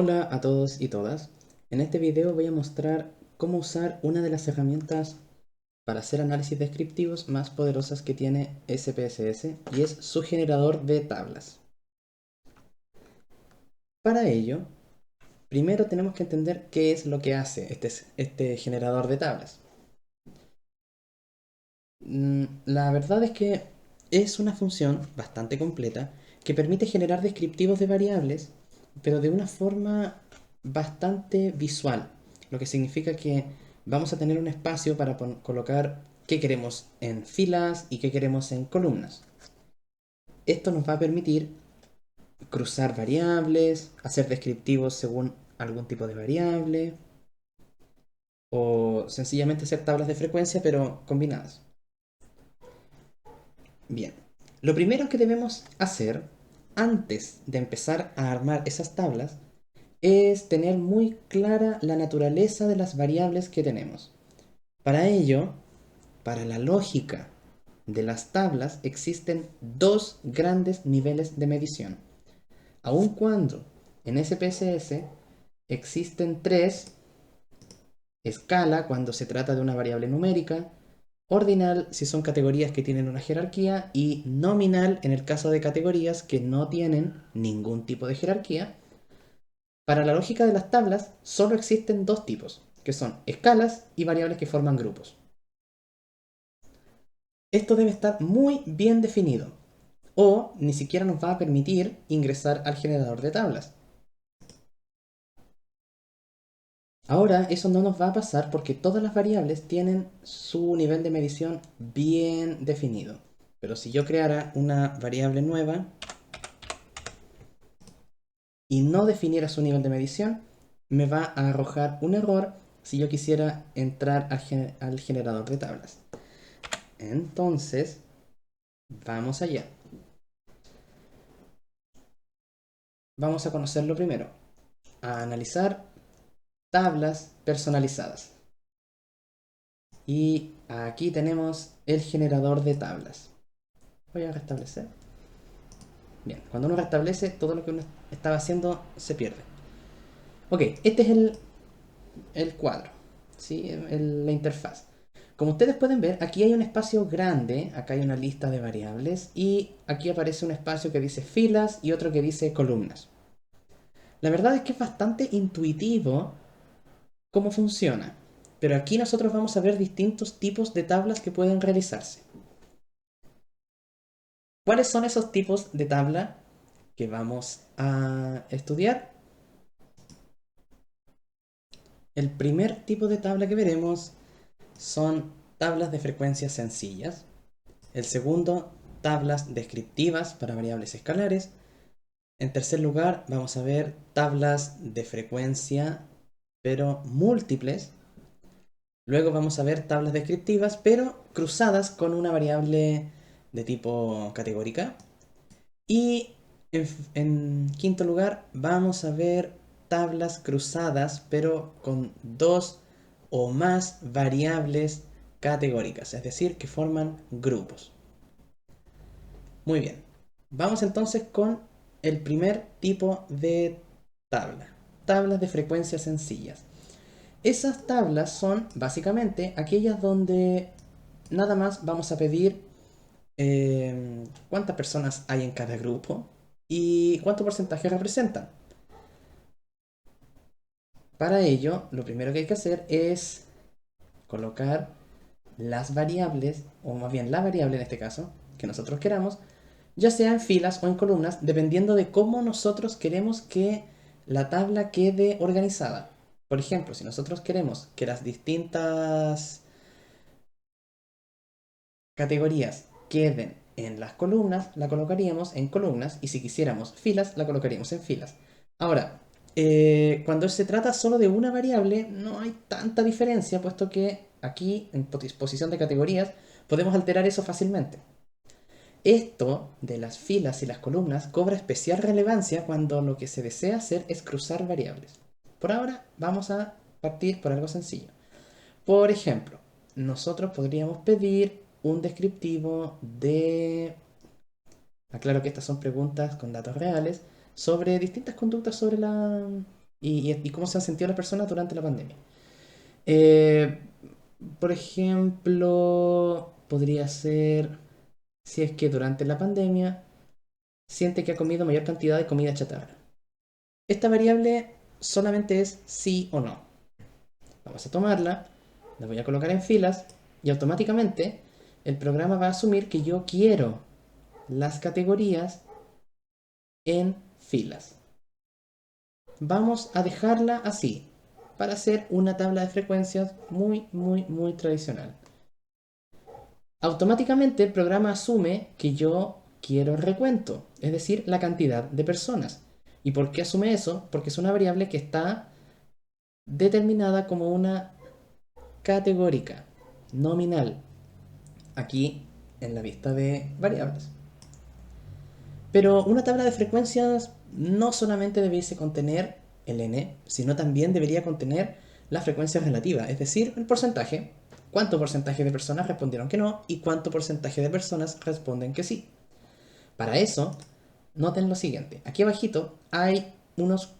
Hola a todos y todas. En este video voy a mostrar cómo usar una de las herramientas para hacer análisis descriptivos más poderosas que tiene SPSS y es su generador de tablas. Para ello, primero tenemos que entender qué es lo que hace este generador de tablas. La verdad es que es una función bastante completa que permite generar descriptivos de variables, pero de una forma bastante visual, lo que significa que vamos a tener un espacio para colocar qué queremos en filas y qué queremos en columnas. Esto nos va a permitir cruzar variables, hacer descriptivos según algún tipo de variable o sencillamente hacer tablas de frecuencia pero combinadas. Bien, lo primero que debemos hacer antes de empezar a armar esas tablas es tener muy clara la naturaleza de las variables que tenemos. Para ello, para la lógica de las tablas existen dos grandes niveles de medición. Aun cuando en SPSS existen tres: escala cuando se trata de una variable numérica, ordinal si son categorías que tienen una jerarquía y nominal en el caso de categorías que no tienen ningún tipo de jerarquía. Para la lógica de las tablas solo existen dos tipos, que son escalas y variables que forman grupos. Esto debe estar muy bien definido o ni siquiera nos va a permitir ingresar al generador de tablas. Ahora eso no nos va a pasar porque todas las variables tienen su nivel de medición bien definido. Pero si yo creara una variable nueva y no definiera su nivel de medición, me va a arrojar un error si yo quisiera entrar al generador de tablas. Entonces, vamos allá. Vamos a conocerlo primero. A analizar tablas personalizadas. Y aquí tenemos el generador de tablas. Voy a restablecer. Bien, cuando uno restablece, todo lo que uno estaba haciendo se pierde. Ok, este es el cuadro, ¿sí? La interfaz. Como ustedes pueden ver, aquí hay un espacio grande, acá hay una lista de variables y aquí aparece un espacio que dice filas y otro que dice columnas. La verdad es que es bastante intuitivo cómo funciona, pero aquí nosotros vamos a ver distintos tipos de tablas que pueden realizarse. ¿Cuáles son esos tipos de tabla que vamos a estudiar? El primer tipo de tabla que veremos son tablas de frecuencias sencillas. El segundo, tablas descriptivas para variables escalares. En tercer lugar, vamos a ver tablas de frecuencia, pero múltiples. Luego vamos a ver tablas descriptivas, pero cruzadas con una variable de tipo categórica. Y en quinto lugar, vamos a ver tablas cruzadas, pero con dos o más variables categóricas, es decir, que forman grupos. Muy bien. Vamos entonces con el primer tipo de tabla. Tablas de frecuencias sencillas. Esas tablas son básicamente aquellas donde nada más vamos a pedir cuántas personas hay en cada grupo y cuánto porcentaje representan. Para ello, lo primero que hay que hacer es colocar las variables, o más bien la variable en este caso, que nosotros queramos, ya sea en filas o en columnas, dependiendo de cómo nosotros queremos que la tabla quede organizada. Por ejemplo, si nosotros queremos que las distintas categorías queden en las columnas, la colocaríamos en columnas, y si quisiéramos filas, la colocaríamos en filas. Ahora, cuando se trata solo de una variable, no hay tanta diferencia, puesto que aquí, en posición de categorías, podemos alterar eso fácilmente. Esto de las filas y las columnas cobra especial relevancia cuando lo que se desea hacer es cruzar variables. Por ahora vamos a partir por algo sencillo. Por ejemplo, nosotros podríamos pedir un descriptivo de... Aclaro que estas son preguntas con datos reales sobre distintas conductas sobre la y cómo se han sentido las personas durante la pandemia. Eh, por ejemplo, podría ser si es que durante la pandemia siente que ha comido mayor cantidad de comida chatarra. Esta variable solamente es sí o no. Vamos a tomarla, la voy a colocar en filas y automáticamente el programa va a asumir que yo quiero las categorías en filas. Vamos a dejarla así para hacer una tabla de frecuencias muy tradicional. Automáticamente el programa asume que yo quiero el recuento, es decir, la cantidad de personas. ¿Y por qué asume eso? Porque es una variable que está determinada como una categórica, nominal, aquí en la vista de variables. Pero una tabla de frecuencias no solamente debiese contener el n, sino también debería contener la frecuencia relativa, es decir, el porcentaje. Cuánto porcentaje de personas respondieron que no y cuánto porcentaje de personas responden que sí. Para eso, noten lo siguiente. Aquí abajito hay unas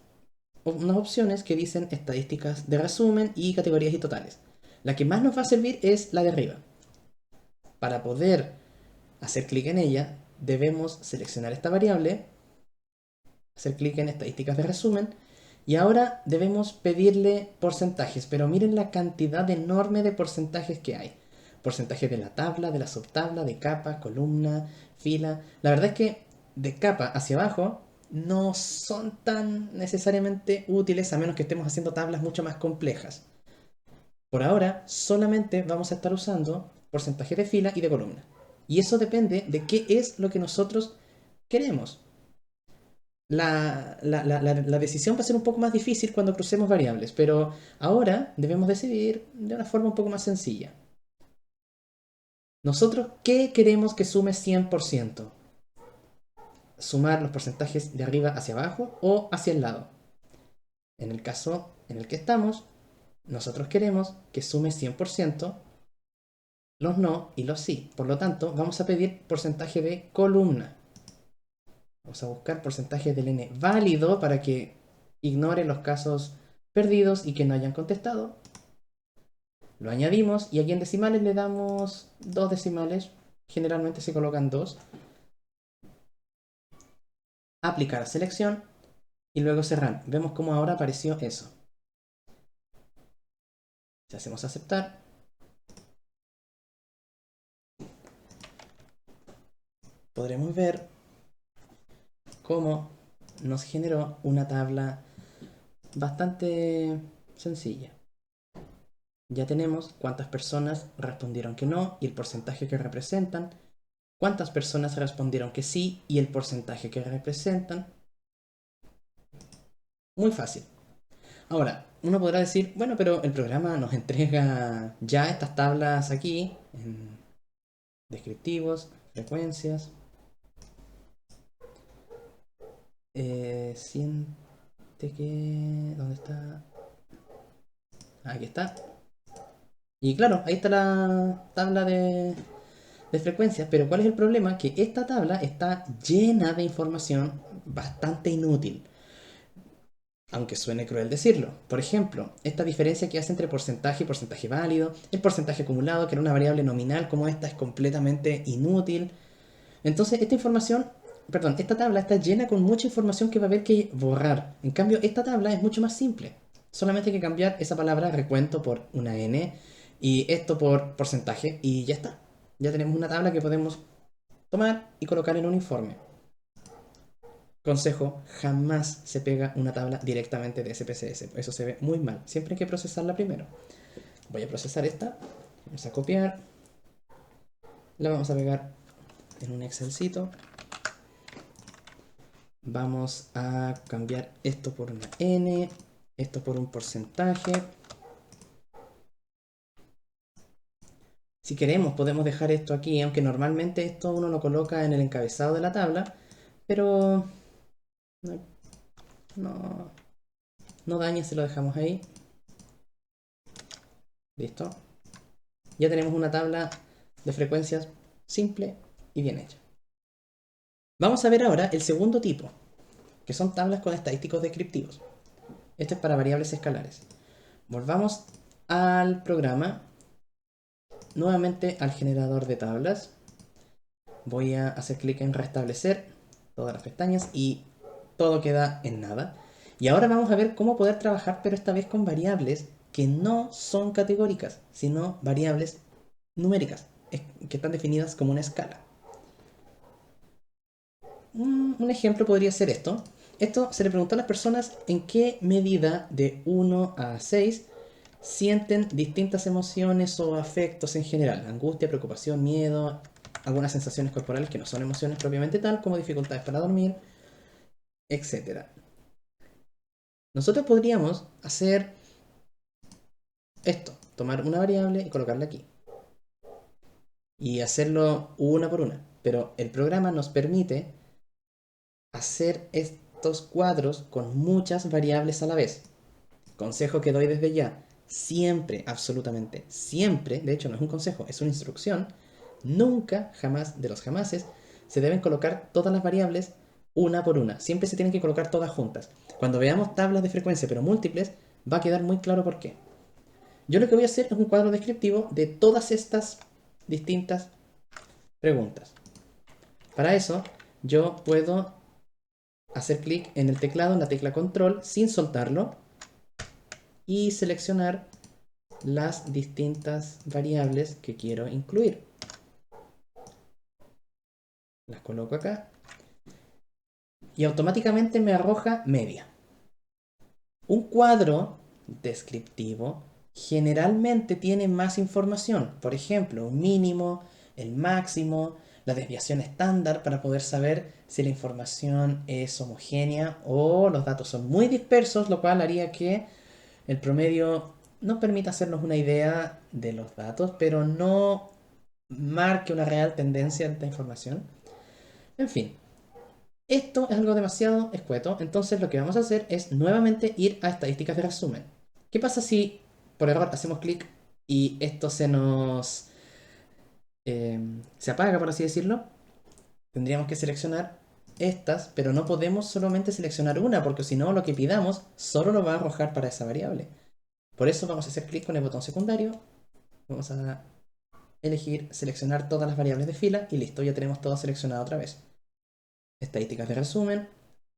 opciones que dicen estadísticas de resumen y categorías y totales. La que más nos va a servir es la de arriba. Para poder hacer clic en ella, debemos seleccionar esta variable, hacer clic en estadísticas de resumen, y ahora debemos pedirle porcentajes, pero miren la cantidad enorme de porcentajes que hay. Porcentaje de la tabla, de la subtabla, de capa, columna, fila. La verdad es que de capa hacia abajo no son tan necesariamente útiles a menos que estemos haciendo tablas mucho más complejas. Por ahora solamente vamos a estar usando porcentaje de fila y de columna. Y eso depende de qué es lo que nosotros queremos. La decisión va a ser un poco más difícil cuando crucemos variables, pero ahora debemos decidir de una forma un poco más sencilla. Nosotros, ¿qué queremos que sume 100%? ¿Sumar los porcentajes de arriba hacia abajo o hacia el lado? En el caso en el que estamos, nosotros queremos que sume 100% los no y los sí. Por lo tanto, vamos a pedir porcentaje de columna. Vamos a buscar porcentaje del n válido para que ignore los casos perdidos y que no hayan contestado. Lo añadimos y aquí en decimales le damos 2 decimales. Generalmente se colocan 2. Aplicar a selección y luego cerrar. Vemos cómo ahora apareció eso. Si hacemos aceptar, podremos ver cómo nos generó una tabla bastante sencilla. Ya tenemos cuántas personas respondieron que no y el porcentaje que representan, cuántas personas respondieron que sí y el porcentaje que representan. Muy fácil. Ahora, uno podrá decir, bueno, pero el programa nos entrega ya estas tablas aquí, en descriptivos, frecuencias. Siente que... ¿Dónde está? Aquí está. Y claro, ahí está la tabla de frecuencias, pero ¿cuál es el problema? Que esta tabla está llena de información bastante inútil. Aunque suene cruel decirlo. Por ejemplo, esta diferencia que hace entre porcentaje y porcentaje válido, el porcentaje acumulado, que era una variable nominal como esta, es completamente inútil. Entonces, esta tabla está llena con mucha información que va a haber que borrar. En cambio, esta tabla es mucho más simple. Solamente hay que cambiar esa palabra recuento por una n y esto por porcentaje y ya está. Ya tenemos una tabla que podemos tomar y colocar en un informe. Consejo, jamás se pega una tabla directamente de SPSS. Eso se ve muy mal. Siempre hay que procesarla primero. Voy a procesar esta. Vamos a copiar. La vamos a pegar en un Excelcito. Vamos a cambiar esto por una N. Esto por un porcentaje. Si queremos podemos dejar esto aquí, aunque normalmente esto uno lo coloca en el encabezado de la tabla. Pero no daña si lo dejamos ahí. Listo. Ya tenemos una tabla de frecuencias simple y bien hecha. Vamos a ver ahora el segundo tipo, que son tablas con estadísticos descriptivos. Esto es para variables escalares. Volvamos al programa. Nuevamente al generador de tablas. Voy a hacer clic en restablecer todas las pestañas y todo queda en nada. Y ahora vamos a ver cómo poder trabajar, pero esta vez con variables que no son categóricas, sino variables numéricas, que están definidas como una escala. Un ejemplo podría ser esto. Esto se le preguntó a las personas en qué medida de 1 a 6 sienten distintas emociones o afectos en general. Angustia, preocupación, miedo, algunas sensaciones corporales que no son emociones propiamente tal, como dificultades para dormir, etc. Nosotros podríamos hacer esto, tomar una variable y colocarla aquí. Y hacerlo una por una. Pero el programa nos permite hacer estos cuadros con muchas variables a la vez. Consejo que doy desde ya. Siempre, absolutamente, siempre, de hecho no es un consejo, es una instrucción, nunca, jamás, de los jamases, se deben colocar todas las variables una por una. Siempre se tienen que colocar todas juntas. Cuando veamos tablas de frecuencia pero múltiples, va a quedar muy claro por qué. Yo lo que voy a hacer es un cuadro descriptivo de todas estas distintas preguntas. Para eso, yo puedo hacer clic en el teclado, en la tecla control, sin soltarlo, y seleccionar las distintas variables que quiero incluir. Las coloco acá y automáticamente me arroja media. Un cuadro descriptivo generalmente tiene más información, por ejemplo, un mínimo, el máximo, la desviación estándar para poder saber si la información es homogénea o los datos son muy dispersos, lo cual haría que el promedio nos permita hacernos una idea de los datos, pero no marque una real tendencia de esta información. En fin, esto es algo demasiado escueto, entonces lo que vamos a hacer es nuevamente ir a estadísticas de resumen. ¿Qué pasa si por error hacemos clic y esto se apaga, por así decirlo? Tendríamos que seleccionar estas, pero no podemos solamente seleccionar una, porque si no lo que pidamos solo lo va a arrojar para esa variable. Por eso vamos a hacer clic con el botón secundario, vamos a elegir seleccionar todas las variables de fila y listo, ya tenemos todo seleccionado otra vez. Estadísticas de resumen.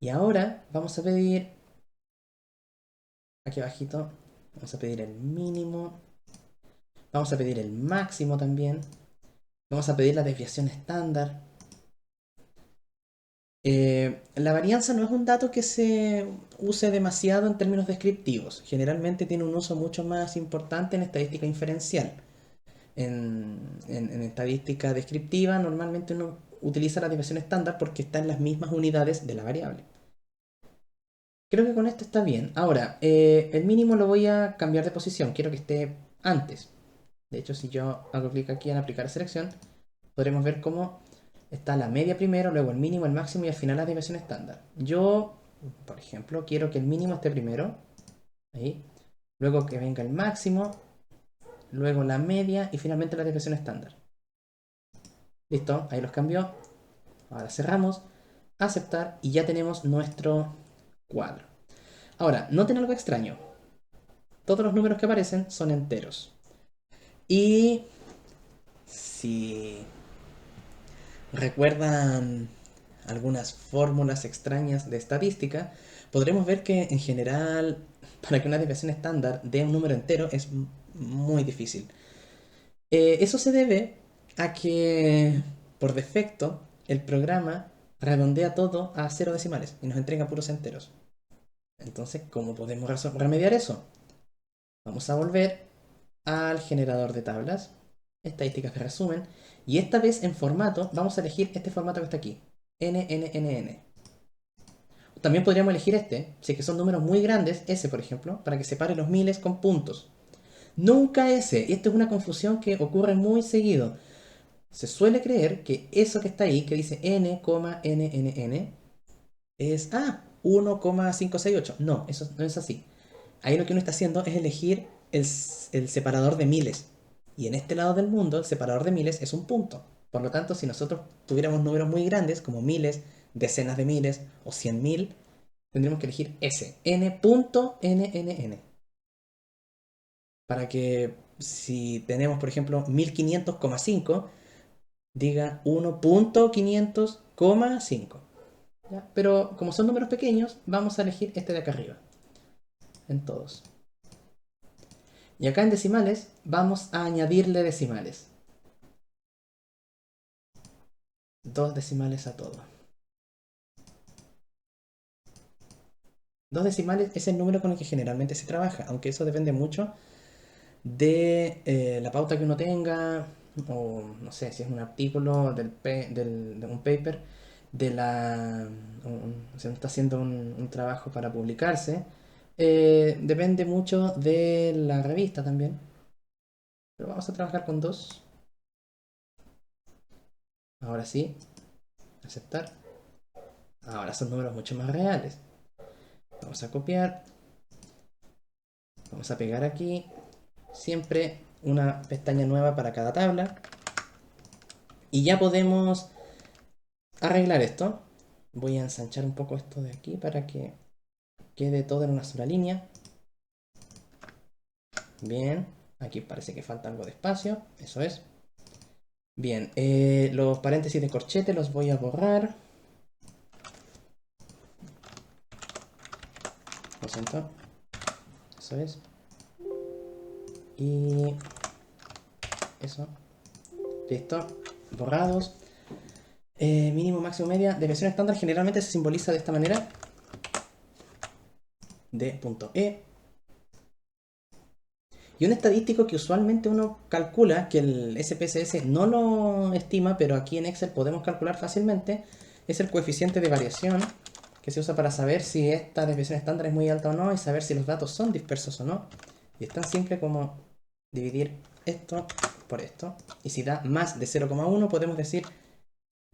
Y ahora vamos a pedir, aquí abajito, vamos a pedir el mínimo, vamos a pedir el máximo también, vamos a pedir la desviación estándar. La varianza no es un dato que se use demasiado en términos descriptivos. Generalmente tiene un uso mucho más importante en estadística inferencial. En estadística descriptiva normalmente uno utiliza la desviación estándar porque está en las mismas unidades de la variable. Creo que con esto está bien. Ahora, el mínimo lo voy a cambiar de posición. Quiero que esté antes. De hecho, si yo hago clic aquí en aplicar selección, podremos ver cómo está la media primero, luego el mínimo, el máximo y al final la desviación estándar. Yo, por ejemplo, quiero que el mínimo esté primero. Ahí. Luego que venga el máximo, luego la media y finalmente la desviación estándar. Listo, ahí los cambió. Ahora cerramos, aceptar y ya tenemos nuestro cuadro. Ahora, noten algo extraño. Todos los números que aparecen son enteros. Y si recuerdan algunas fórmulas extrañas de estadística, podremos ver que en general, para que una desviación estándar dé un número entero es muy difícil. Eso se debe a que, por defecto, el programa redondea todo a cero decimales y nos entrega puros enteros. Entonces, ¿cómo podemos remediar eso? Vamos a volver al generador de tablas, estadísticas de resumen, y esta vez en formato vamos a elegir este formato que está aquí, NNNN. También podríamos elegir este, si es que son números muy grandes, S por ejemplo, para que separe los miles con puntos. Nunca S, y esto es una confusión que ocurre muy seguido. Se suele creer que eso que está ahí, que dice N,NNN, es 1,568. No, eso no es así. Ahí lo que uno está haciendo es elegir el separador de miles. Y en este lado del mundo, el separador de miles es un punto. Por lo tanto, si nosotros tuviéramos números muy grandes, como miles, decenas de miles o 100.000, tendremos que elegir S, n.nnn. Para que si tenemos, por ejemplo, 1500,5, diga 1.500,5. Pero como son números pequeños, vamos a elegir este de acá arriba. En todos. Y acá en decimales, vamos a añadirle decimales. 2 decimales a todo. 2 decimales es el número con el que generalmente se trabaja, aunque eso depende mucho de la pauta que uno tenga, o no sé, si es un artículo de un paper, si uno está haciendo un trabajo para publicarse, depende mucho de la revista también. Pero vamos a trabajar con 2. Ahora sí, aceptar. Ahora son números mucho más reales. Vamos a copiar. Vamos a pegar aquí. Siempre una pestaña nueva para cada tabla. Y ya podemos arreglar esto. Voy a ensanchar un poco esto de aquí para que quede todo en una sola línea. Bien. Aquí parece que falta algo de espacio. Eso es. Bien. Los paréntesis de corchete los voy a borrar. Lo siento. Eso es. Y eso. Listo. Borrados. Mínimo, máximo, media. De versión estándar generalmente se simboliza de esta manera. D.E. Y un estadístico que usualmente uno calcula, que el SPSS no lo estima, pero aquí en Excel podemos calcular fácilmente, es el coeficiente de variación que se usa para saber si esta desviación estándar es muy alta o no y saber si los datos son dispersos o no. Y es tan simple como dividir esto por esto. Y si da más de 0,1 podemos decir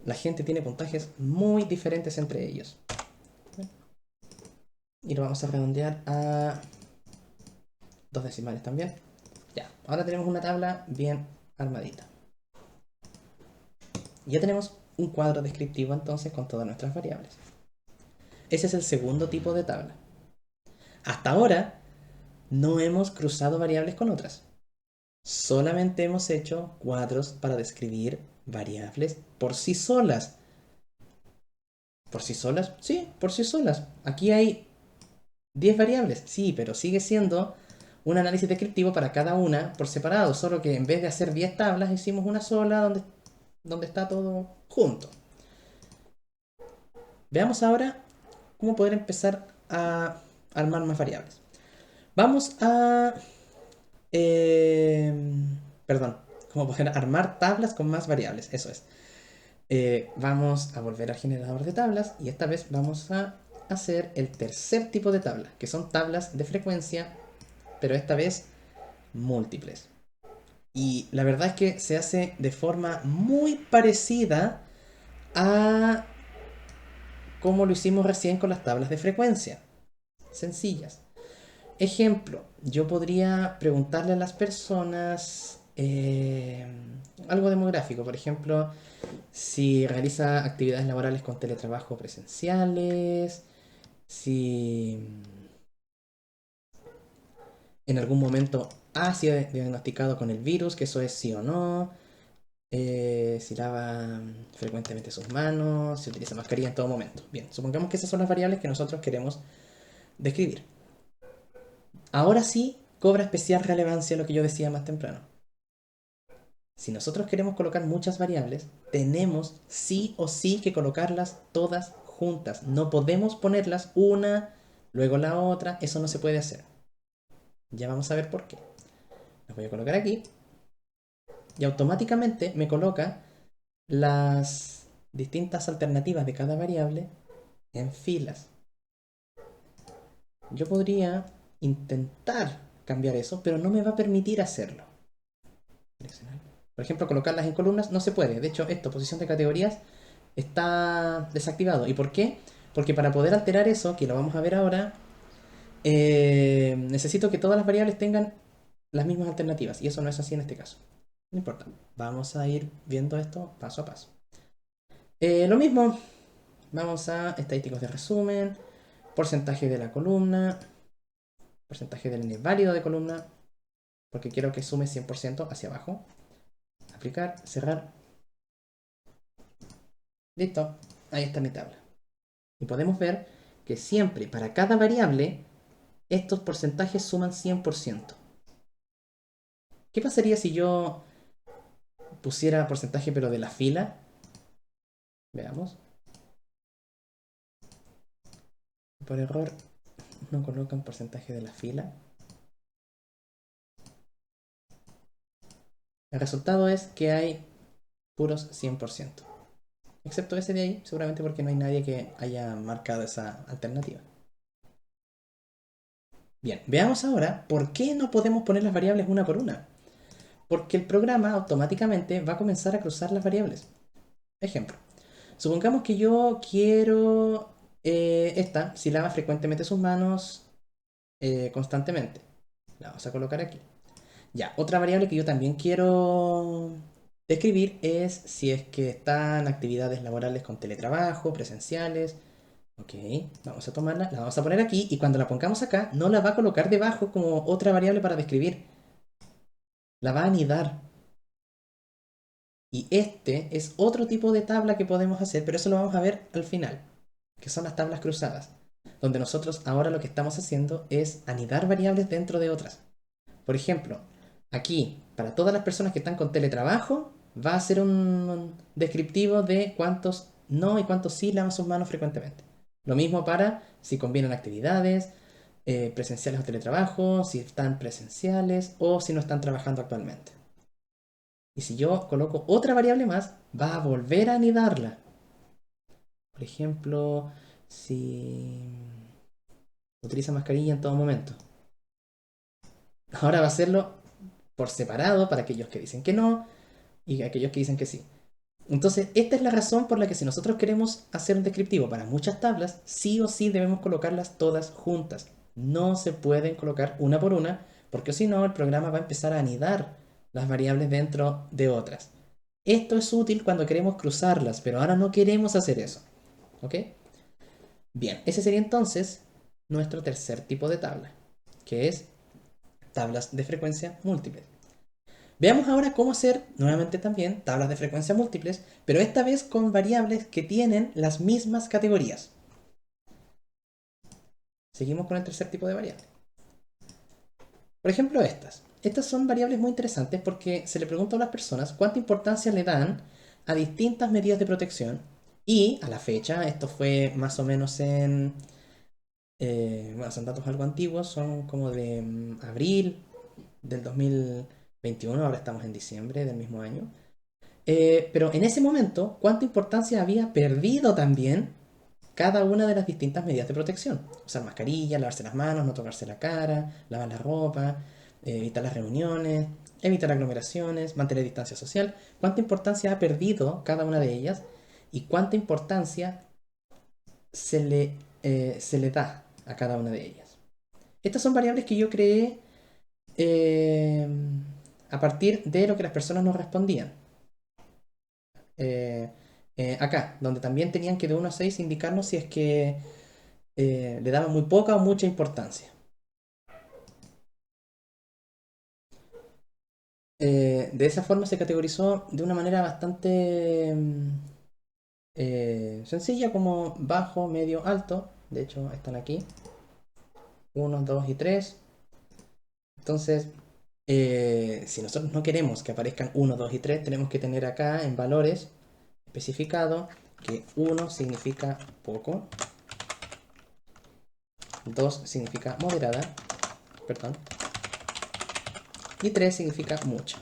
la gente tiene puntajes muy diferentes entre ellos. Y lo vamos a redondear a 2 decimales también. Ya, ahora tenemos una tabla bien armadita. Ya tenemos un cuadro descriptivo entonces con todas nuestras variables. Ese es el segundo tipo de tabla. Hasta ahora no hemos cruzado variables con otras. Solamente hemos hecho cuadros para describir variables por sí solas. ¿Por sí solas? Sí, por sí solas. Aquí hay 10 variables, sí, pero sigue siendo un análisis descriptivo para cada una por separado, solo que en vez de hacer 10 tablas hicimos una sola donde está todo junto. Veamos ahora cómo poder empezar a armar más variables. Vamos a... eh, perdón, cómo poder armar tablas con más variables, eso es. Vamos a volver al generador de tablas y esta vez vamos a hacer el tercer tipo de tabla, que son tablas de frecuencia, pero esta vez múltiples. Y la verdad es que se hace de forma muy parecida a como lo hicimos recién con las tablas de frecuencia. Sencillas. Ejemplo, yo podría preguntarle a las personas algo demográfico, por ejemplo, si realiza actividades laborales con teletrabajo presenciales, si en algún momento ha sido diagnosticado con el virus, que eso es sí o no, si lava frecuentemente sus manos, si utiliza mascarilla en todo momento. Bien, supongamos que esas son las variables que nosotros queremos describir. Ahora sí cobra especial relevancia lo que yo decía más temprano. Si nosotros queremos colocar muchas variables, tenemos sí o sí que colocarlas todas juntas. No podemos ponerlas una, luego la otra. Eso no se puede hacer. Ya vamos a ver por qué. Las voy a colocar aquí. Y automáticamente me coloca las distintas alternativas de cada variable en filas. Yo podría intentar cambiar eso, pero no me va a permitir hacerlo. Por ejemplo, colocarlas en columnas no se puede. De hecho, esto, posición de categorías, está desactivado. ¿Y por qué? Porque para poder alterar eso, que lo vamos a ver ahora, necesito que todas las variables tengan las mismas alternativas. Y eso no es así en este caso. No importa. Vamos a ir viendo esto paso a paso. Lo mismo. Vamos a estadísticos de resumen. porcentaje de la columna, porcentaje del n válido de columna, porque quiero que sume 100% hacia abajo. Aplicar, cerrar. Listo, ahí está mi tabla. Y podemos ver que siempre, para cada variable, estos porcentajes suman 100%. ¿Qué pasaría si yo pusiera porcentaje pero de la fila? Veamos. Por error no colocan porcentaje de la fila. El resultado es que hay puros 100%. Excepto ese de ahí, seguramente porque no hay nadie que haya marcado esa alternativa. Bien, veamos ahora por qué no podemos poner las variables una por una. Porque el programa automáticamente va a comenzar a cruzar las variables. Ejemplo, supongamos que yo quiero esta, si lava frecuentemente sus manos constantemente. La vamos a colocar aquí. Ya, otra variable que yo también quiero describir es si es que están actividades laborales con teletrabajo, presenciales. Ok, vamos a tomarla, la vamos a poner aquí y cuando la pongamos acá, no la va a colocar debajo como otra variable para describir. La va a anidar. Y este es otro tipo de tabla que podemos hacer, pero eso lo vamos a ver al final, que son las tablas cruzadas, donde nosotros ahora lo que estamos haciendo es anidar variables dentro de otras. Por ejemplo, aquí, para todas las personas que están con teletrabajo, va a ser un descriptivo de cuántos no y cuántos sí lavan sus manos frecuentemente. Lo mismo para si combinan actividades presenciales o teletrabajo, si están presenciales o si no están trabajando actualmente. Y si yo coloco otra variable más, va a volver a anidarla. Por ejemplo, si utiliza mascarilla en todo momento. Ahora va a hacerlo por separado para aquellos que dicen que no y aquellos que dicen que sí. Entonces, esta es la razón por la que si nosotros queremos hacer un descriptivo para muchas tablas, sí o sí debemos colocarlas todas juntas. No se pueden colocar una por una, porque si no, el programa va a empezar a anidar las variables dentro de otras. Esto es útil cuando queremos cruzarlas, pero ahora no queremos hacer eso. ¿Ok? Bien, ese sería entonces nuestro tercer tipo de tabla, que es tablas de frecuencia múltiples. Veamos ahora cómo hacer nuevamente también tablas de frecuencia múltiples, pero esta vez con variables que tienen las mismas categorías. Seguimos con el tercer tipo de variable. Por ejemplo, estas. Estas son variables muy interesantes porque se le pregunta a las personas cuánta importancia le dan a distintas medidas de protección y a la fecha, esto fue más o menos en... bueno, son datos algo antiguos, son como de abril del 2021, ahora estamos en diciembre del mismo año. Pero en ese momento, ¿cuánta importancia había perdido también cada una de las distintas medidas de protección? Usar mascarilla, lavarse las manos, no tocarse la cara, lavar la ropa, evitar las reuniones, evitar aglomeraciones, mantener distancia social. ¿Cuánta importancia ha perdido cada una de ellas? ¿Y cuánta importancia se le da a cada una de ellas? Estas son variables que yo creé eh, a partir de lo que las personas nos respondían. eh, acá, donde también tenían que de 1 a 6 indicarnos si es que le daban muy poca o mucha importancia. De esa forma se categorizó de una manera bastante sencilla, como bajo, medio, alto. De hecho, están aquí. 1, 2 y 3. Entonces, si nosotros no queremos que aparezcan 1, 2 y 3, tenemos que tener acá en valores especificado que 1 significa poco, 2 significa moderada, perdón, y 3 significa mucha.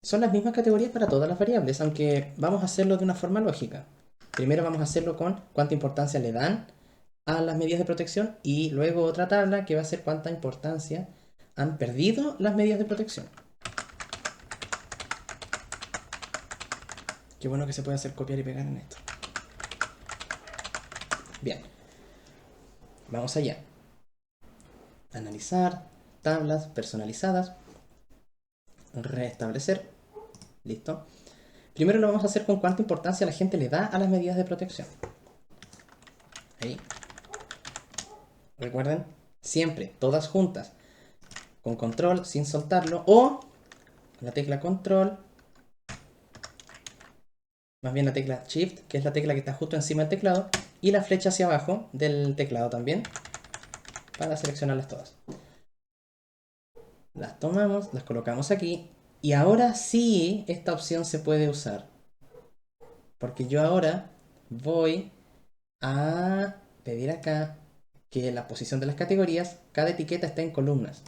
Son las mismas categorías para todas las variables, aunque vamos a hacerlo de una forma lógica. Primero vamos a hacerlo con cuánta importancia le dan a las medidas de protección y luego otra tabla que va a ser cuánta importancia han perdido las medidas de protección. Qué bueno que se puede hacer copiar y pegar en esto. Bien, vamos allá. Analizar, tablas personalizadas, restablecer, listo. Primero lo vamos a hacer con cuánta importancia la gente le da a las medidas de protección. Ahí, Recuerden, siempre, todas juntas, con control, sin soltarlo, o la tecla control, más bien la tecla shift, que es la tecla que está justo encima del teclado, y la flecha hacia abajo del teclado también, para seleccionarlas todas. Las tomamos, las colocamos aquí, y ahora sí esta opción se puede usar. Porque yo ahora voy a pedir acá que la posición de las categorías, cada etiqueta está en columnas.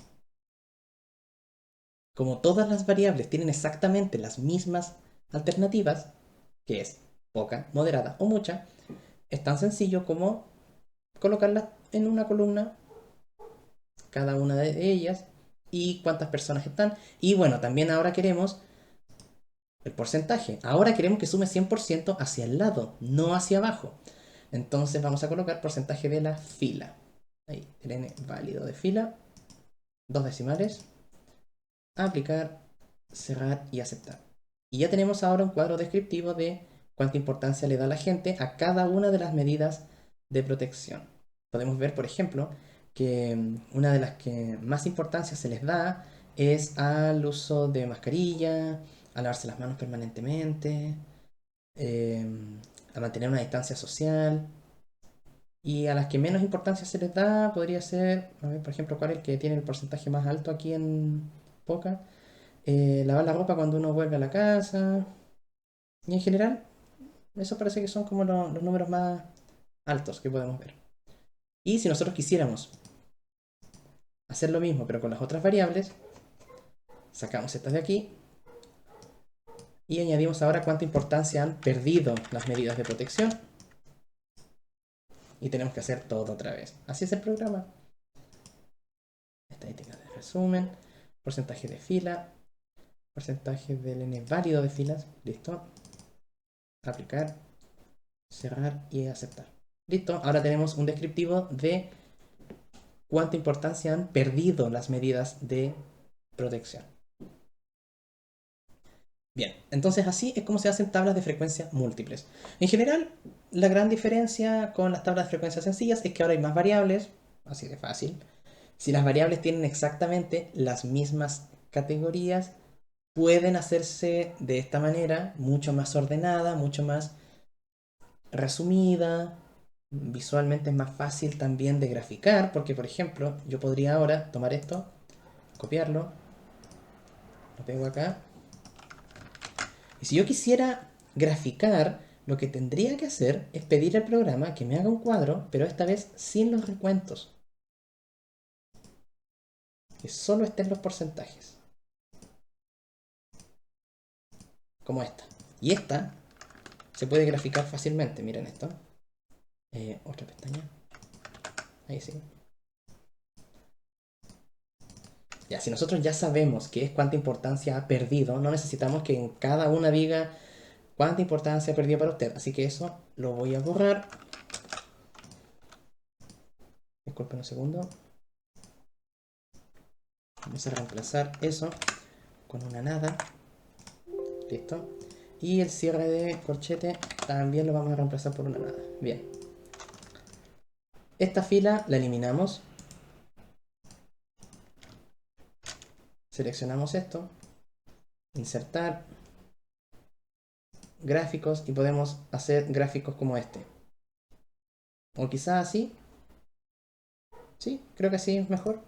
Como todas las variables tienen exactamente las mismas alternativas, que es poca, moderada o mucha, es tan sencillo como colocarlas en una columna, cada una de ellas, y cuántas personas están. Y bueno, también ahora queremos el porcentaje. Ahora queremos que sume 100% hacia el lado, no hacia abajo. Entonces vamos a colocar porcentaje de la fila. Ahí, el n válido de fila. 2 decimales. Aplicar, cerrar y aceptar. Y ya tenemos ahora un cuadro descriptivo de cuánta importancia le da la gente a cada una de las medidas de protección. Podemos ver, por ejemplo, que una de las que más importancia se les da es al uso de mascarilla, a lavarse las manos permanentemente, eh, a mantener una distancia social. Y a las que menos importancia se les da podría ser, a ver, por ejemplo, cuál es el que tiene el porcentaje más alto aquí en Poca. Lavar la ropa cuando uno vuelve a la casa. Y en general, eso parece que son como los números más altos que podemos ver. Y si nosotros quisiéramos hacer lo mismo, pero con las otras variables, sacamos estas de aquí y añadimos ahora cuánta importancia han perdido las medidas de protección. Y tenemos que hacer todo otra vez. Así es el programa. Estadística de resumen, porcentaje de fila, porcentaje del n válido de filas. Listo. Aplicar, cerrar y aceptar. Listo. Ahora tenemos un descriptivo de cuánta importancia han perdido las medidas de protección. Bien, entonces así es como se hacen tablas de frecuencia múltiples. En general, la gran diferencia con las tablas de frecuencia sencillas es que ahora hay más variables, así de fácil. Si las variables tienen exactamente las mismas categorías, pueden hacerse de esta manera, mucho más ordenada, mucho más resumida. Visualmente es más fácil también de graficar, porque por ejemplo, yo podría ahora tomar esto, copiarlo, lo pego acá. Y si yo quisiera graficar, lo que tendría que hacer es pedir al programa que me haga un cuadro, pero esta vez sin los recuentos. Que solo estén los porcentajes. Como esta. Y esta se puede graficar fácilmente. Miren esto. Otra pestaña. Ahí sí. Ya, si nosotros ya sabemos qué es cuánta importancia ha perdido, no necesitamos que en cada una diga cuánta importancia ha perdido para usted. Así que eso lo voy a borrar. Disculpen un segundo. Vamos a reemplazar eso con una nada. Listo. Y el cierre de corchete también lo vamos a reemplazar por una nada. Bien. Esta fila la eliminamos. Seleccionamos esto. Insertar. Gráficos. Y podemos hacer gráficos como este. O quizás así. Sí, creo que así es mejor.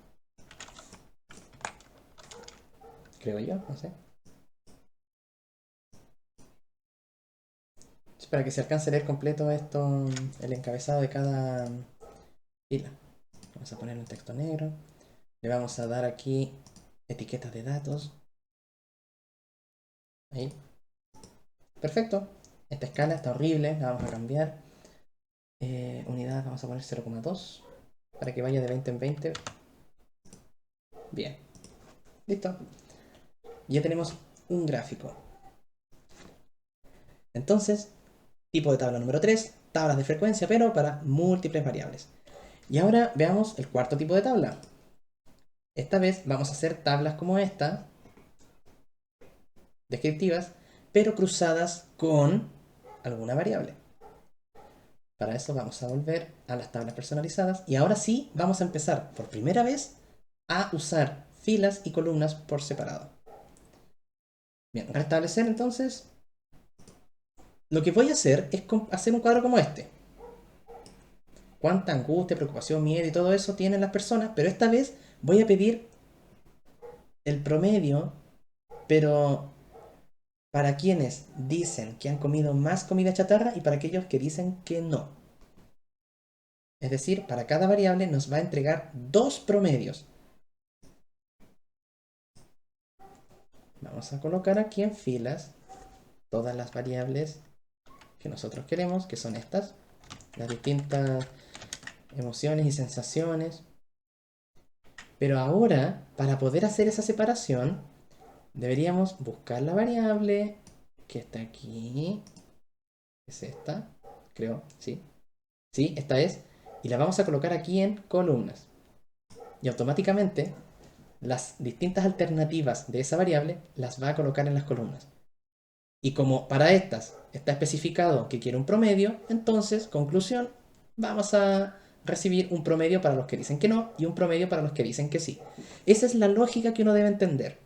Creo yo, no sé. Para que se alcance a leer completo esto, el encabezado de cada fila. Vamos a poner un texto negro. Le vamos a dar aquí etiquetas de datos. Ahí. Perfecto. Esta escala está horrible, la vamos a cambiar. Unidad vamos a poner 0,2 para que vaya de 20 en 20. Bien. Listo. Ya tenemos un gráfico. Entonces, tipo de tabla número 3, tablas de frecuencia, pero para múltiples variables. Y ahora veamos el cuarto tipo de tabla. Esta vez vamos a hacer tablas como esta, descriptivas, pero cruzadas con alguna variable. Para eso vamos a volver a las tablas personalizadas y ahora sí vamos a empezar por primera vez a usar filas y columnas por separado. Bien, restablecer entonces. Lo que voy a hacer es hacer un cuadro como este. Cuánta angustia, preocupación, miedo y todo eso tienen las personas, pero esta vez voy a pedir el promedio, pero para quienes dicen que han comido más comida chatarra y para aquellos que dicen que no. Es decir, para cada variable nos va a entregar dos promedios. Vamos a colocar aquí en filas todas las variables que nosotros queremos, que son estas, las distintas emociones y sensaciones. Pero ahora, para poder hacer esa separación, deberíamos buscar la variable que está aquí. Es esta, creo, sí. Sí, esta es. Y la vamos a colocar aquí en columnas. Y automáticamente las distintas alternativas de esa variable las va a colocar en las columnas. Y como para estas está especificado que quiere un promedio, entonces, conclusión, vamos a recibir un promedio para los que dicen que no y un promedio para los que dicen que sí. Esa es la lógica que uno debe entender.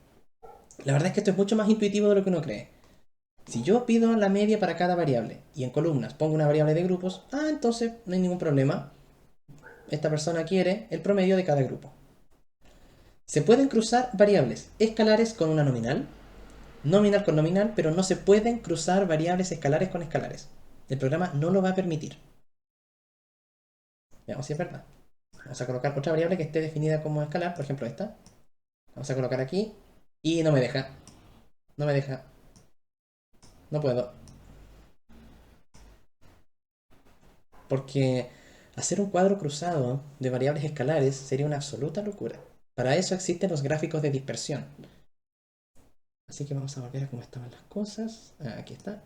La verdad es que esto es mucho más intuitivo de lo que uno cree. Si yo pido la media para cada variable y en columnas pongo una variable de grupos, entonces no hay ningún problema. Esta persona quiere el promedio de cada grupo. Se pueden cruzar variables escalares con una nominal, nominal con nominal, pero no se pueden cruzar variables escalares con escalares. El programa no lo va a permitir. Veamos si es verdad. Vamos a colocar otra variable que esté definida como escalar, por ejemplo esta. Vamos a colocar aquí y no me deja. No me deja. No puedo. Porque hacer un cuadro cruzado de variables escalares sería una absoluta locura. Para eso existen los gráficos de dispersión. Así que vamos a volver a cómo estaban las cosas. Aquí está.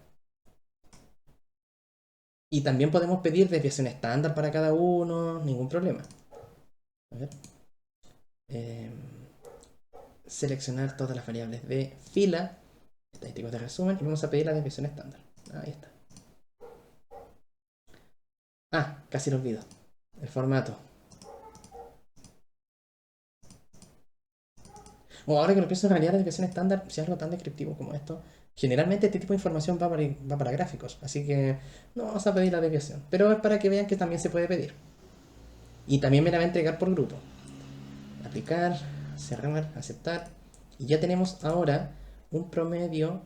Y también podemos pedir desviación estándar para cada uno, ningún problema. A ver. Eh, Seleccionar todas las variables de fila, estadísticos de resumen, y vamos a pedir la desviación estándar. Ahí está. Casi lo olvido. El formato. Ahora que lo pienso, en realidad la desviación estándar, si es algo tan descriptivo como esto, generalmente este tipo de información va para gráficos, así que no vamos a pedir la desviación. Pero es para que vean que también se puede pedir. Y también me la va a entregar por grupo. Aplicar, cerrar, aceptar. Y ya tenemos ahora un promedio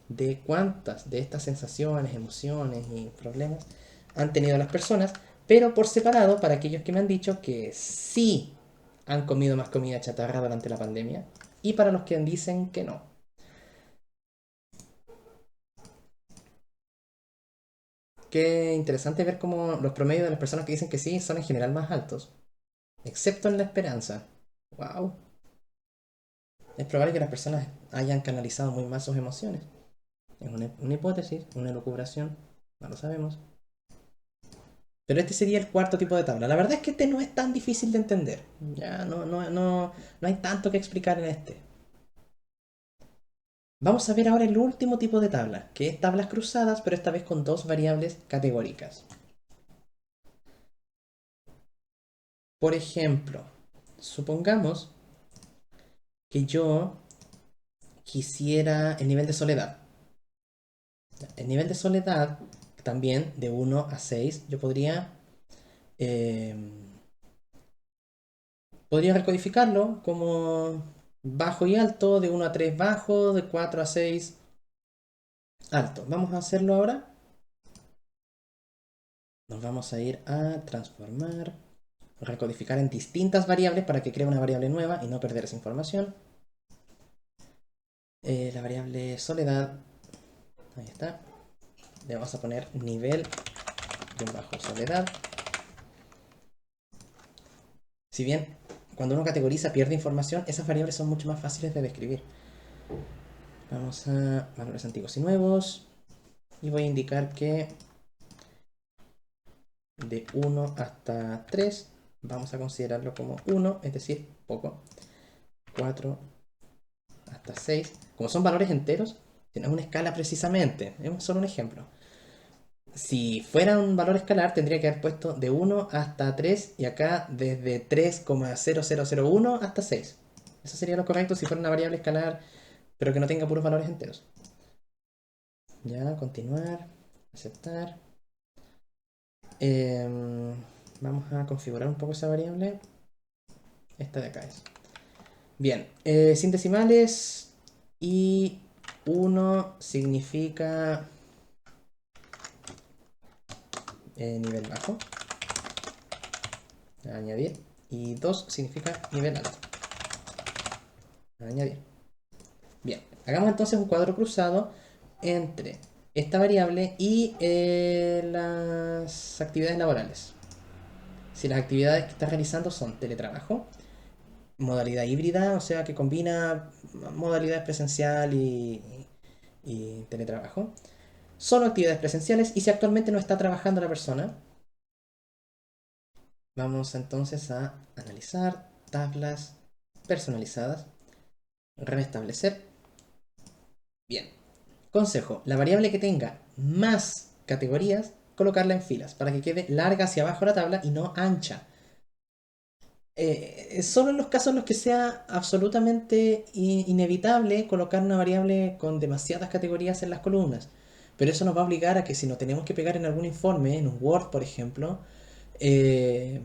de cuántas de estas sensaciones, emociones y problemas han tenido las personas, pero por separado para aquellos que me han dicho que sí han comido más comida chatarra durante la pandemia y para los que dicen que no. Qué interesante ver cómo los promedios de las personas que dicen que sí son en general más altos, excepto en la esperanza. ¡Wow! Es probable que las personas hayan canalizado muy mal sus emociones. Es una hipótesis, una elucubración, no lo sabemos. Pero este sería el cuarto tipo de tabla. La verdad es que este no es tan difícil de entender. Ya no hay tanto que explicar en este. Vamos a ver ahora el último tipo de tabla, que es tablas cruzadas, pero esta vez con dos variables categóricas. Por ejemplo, supongamos que yo quisiera el nivel de soledad. El nivel de soledad también de 1 a 6, yo eh, podría recodificarlo como bajo y alto, de 1 a 3 bajo, de 4 a 6 alto. Vamos a hacerlo ahora. Nos vamos a ir a transformar, recodificar en distintas variables para que cree una variable nueva y no perder esa información. La variable soledad, ahí está. Le vamos a poner nivel de un bajo soledad. Si bien cuando uno categoriza pierde información, esas variables son mucho más fáciles de describir. Vamos a valores antiguos y nuevos. Y voy a indicar que de 1 hasta 3 vamos a considerarlo como 1, es decir, poco. 4 hasta 6. Como son valores enteros, si no es una escala precisamente, es solo un ejemplo. Si fuera un valor escalar, tendría que haber puesto de 1 hasta 3 y acá desde 3,0001 hasta 6. Eso sería lo correcto si fuera una variable escalar, pero que no tenga puros valores enteros. Ya, continuar, aceptar. Vamos a configurar un poco esa variable. Esta de acá es. Bien, sin decimales y 1 significa nivel bajo. Añadir. Y 2 significa nivel alto. Añadir. Bien, hagamos entonces un cuadro cruzado entre esta variable y las actividades laborales. Si las actividades que estás realizando son teletrabajo, modalidad híbrida, o sea que combina modalidades presencial y teletrabajo, solo actividades presenciales y si actualmente no está trabajando la persona, vamos entonces a analizar tablas personalizadas, restablecer. Bien, consejo, la variable que tenga más categorías, colocarla en filas para que quede larga hacia abajo la tabla y no ancha. Solo en los casos en los que sea absolutamente inevitable colocar una variable con demasiadas categorías en las columnas. Pero eso nos va a obligar a que si nos tenemos que pegar en algún informe, en un Word por ejemplo, eh,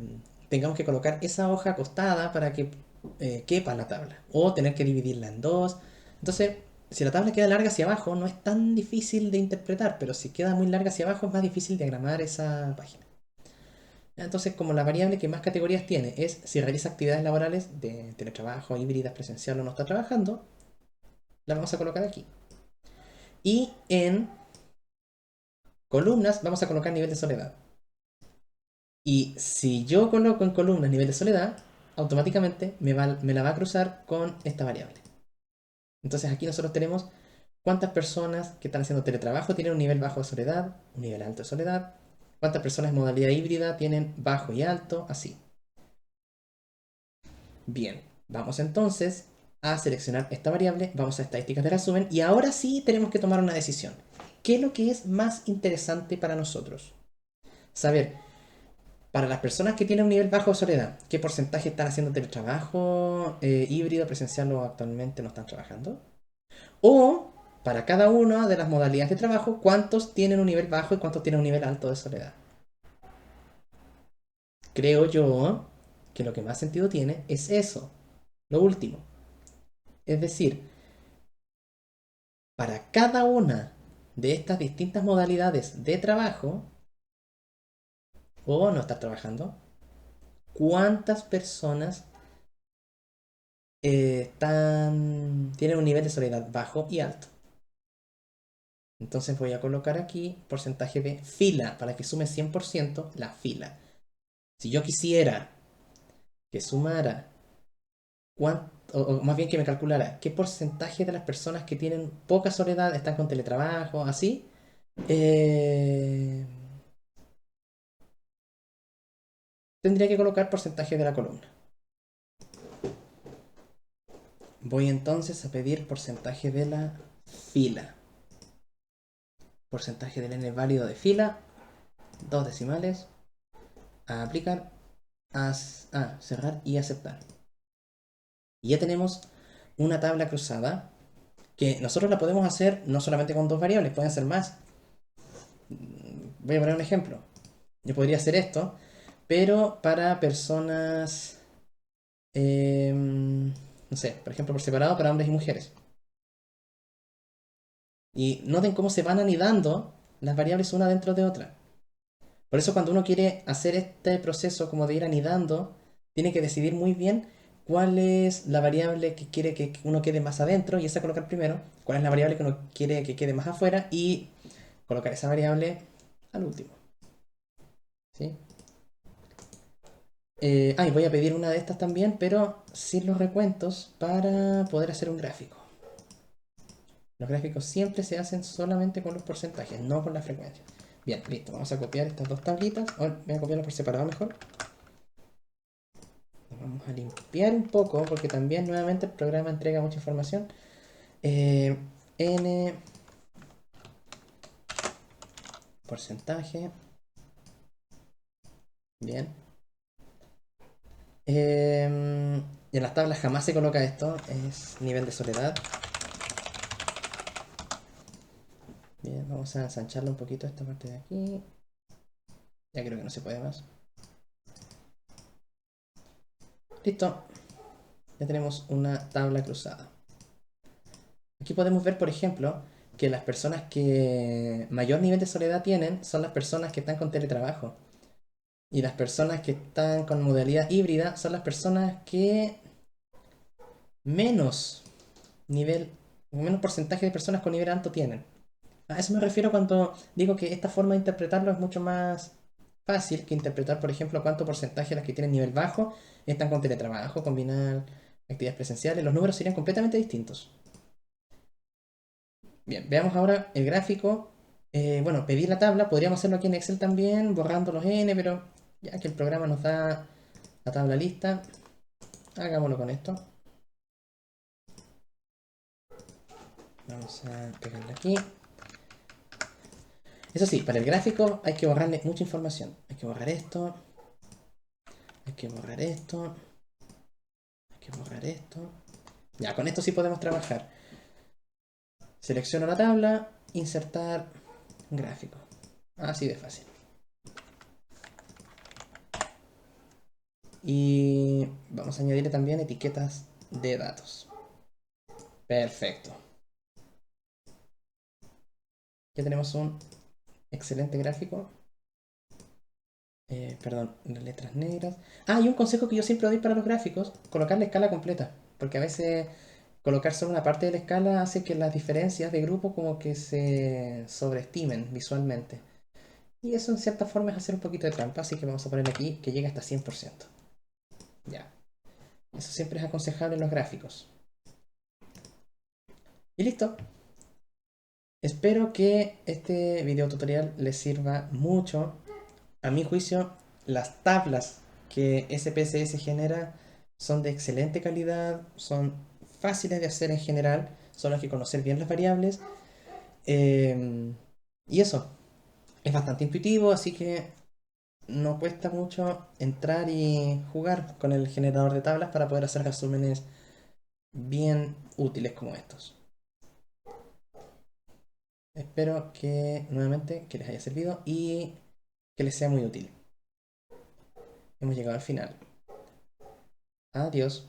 tengamos que colocar esa hoja acostada para que quepa la tabla. O tener que dividirla en dos. Entonces, si la tabla queda larga hacia abajo, no es tan difícil de interpretar, pero si queda muy larga hacia abajo, es más difícil diagramar esa página. Entonces, como la variable que más categorías tiene es si realiza actividades laborales de teletrabajo, híbridas, presencial o no está trabajando, la vamos a colocar aquí. Y en columnas vamos a colocar nivel de soledad. Y si yo coloco en columnas nivel de soledad, automáticamente me la va a cruzar con esta variable. Entonces aquí nosotros tenemos cuántas personas que están haciendo teletrabajo tienen un nivel bajo de soledad, un nivel alto de soledad, cuántas personas en modalidad híbrida tienen bajo y alto, así. Bien, vamos entonces a seleccionar esta variable, vamos a estadísticas de resumen y ahora sí tenemos que tomar una decisión. ¿Qué es lo que es más interesante para nosotros? Saber, para las personas que tienen un nivel bajo de soledad, ¿qué porcentaje están haciendo teletrabajo, híbrido, presencial o actualmente no están trabajando? O, para cada una de las modalidades de trabajo, ¿cuántos tienen un nivel bajo y cuántos tienen un nivel alto de soledad? Creo yo que lo que más sentido tiene es eso, lo último. Es decir, para cada una de estas distintas modalidades de trabajo o no estar trabajando, cuántas personas tienen un nivel de soledad bajo y alto. Entonces voy a colocar aquí porcentaje de fila para que sume 100% la fila. Si yo quisiera que sumara, o más bien que me calculara qué porcentaje de las personas que tienen poca soledad están con teletrabajo, así, eh, tendría que colocar porcentaje de la columna. Voy entonces a pedir porcentaje de la fila. Porcentaje del n válido de fila, dos decimales, a aplicar, a cerrar y aceptar. Y ya tenemos una tabla cruzada que nosotros la podemos hacer no solamente con dos variables, pueden ser más. Voy a poner un ejemplo. Yo podría hacer esto, pero para personas, no sé, por ejemplo, por separado para hombres y mujeres. Y noten cómo se van anidando las variables una dentro de otra. Por eso cuando uno quiere hacer este proceso como de ir anidando, tiene que decidir muy bien cuál es la variable que quiere que uno quede más adentro y esa colocar primero, cuál es la variable que uno quiere que quede más afuera y colocar esa variable al último. ¿Sí? Y voy a pedir una de estas también, pero sin los recuentos para poder hacer un gráfico. Los gráficos siempre se hacen solamente con los porcentajes, no con la frecuencia. Bien, listo. Vamos a copiar estas dos tablitas. Voy a copiarlas por separado mejor. Vamos a limpiar un poco porque también nuevamente el programa entrega mucha información. N porcentaje. Bien. Y en las tablas jamás se coloca esto, es nivel de soledad. Bien, vamos a ensancharlo un poquito esta parte de aquí. Ya creo que no se puede más. Listo. Ya tenemos una tabla cruzada. Aquí podemos ver, por ejemplo, que las personas que mayor nivel de soledad tienen son las personas que están con teletrabajo. Y las personas que están con modalidad híbrida son las personas que menos nivel, menos porcentaje de personas con nivel alto tienen. A eso me refiero cuando digo que esta forma de interpretarlo es mucho más fácil que interpretar, por ejemplo, cuánto porcentaje de las que tienen nivel bajo están con teletrabajo, combinar actividades presenciales. Los números serían completamente distintos. Bien, veamos ahora el gráfico. Bueno, pedir la tabla, podríamos hacerlo aquí en Excel también, borrando los n, pero ya que el programa nos da la tabla lista, hagámoslo con esto. Vamos a pegarle aquí. Eso sí, para el gráfico hay que borrarle mucha información. Hay que borrar esto. Hay que borrar esto. Hay que borrar esto. Ya, con esto sí podemos trabajar. Selecciono la tabla, insertar gráfico. Así de fácil. Y vamos a añadirle también etiquetas de datos. Perfecto. Ya tenemos un excelente gráfico. Perdón, las letras negras. Ah, y un consejo que yo siempre doy para los gráficos, colocar la escala completa. Porque a veces colocar solo una parte de la escala hace que las diferencias de grupo como que se sobreestimen visualmente. Y eso en cierta forma es hacer un poquito de trampa, así que vamos a poner aquí que llegue hasta 100%. Ya. Eso siempre es aconsejable en los gráficos. Y listo. Espero que este video tutorial les sirva mucho. A mi juicio, las tablas que SPSS genera son de excelente calidad, son fáciles de hacer en general, solo hay que conocer bien las variables. Y eso, es bastante intuitivo, así que no cuesta mucho entrar y jugar con el generador de tablas para poder hacer resúmenes bien útiles como estos. Espero que nuevamente que les haya servido y que les sea muy útil. Hemos llegado al final. Adiós.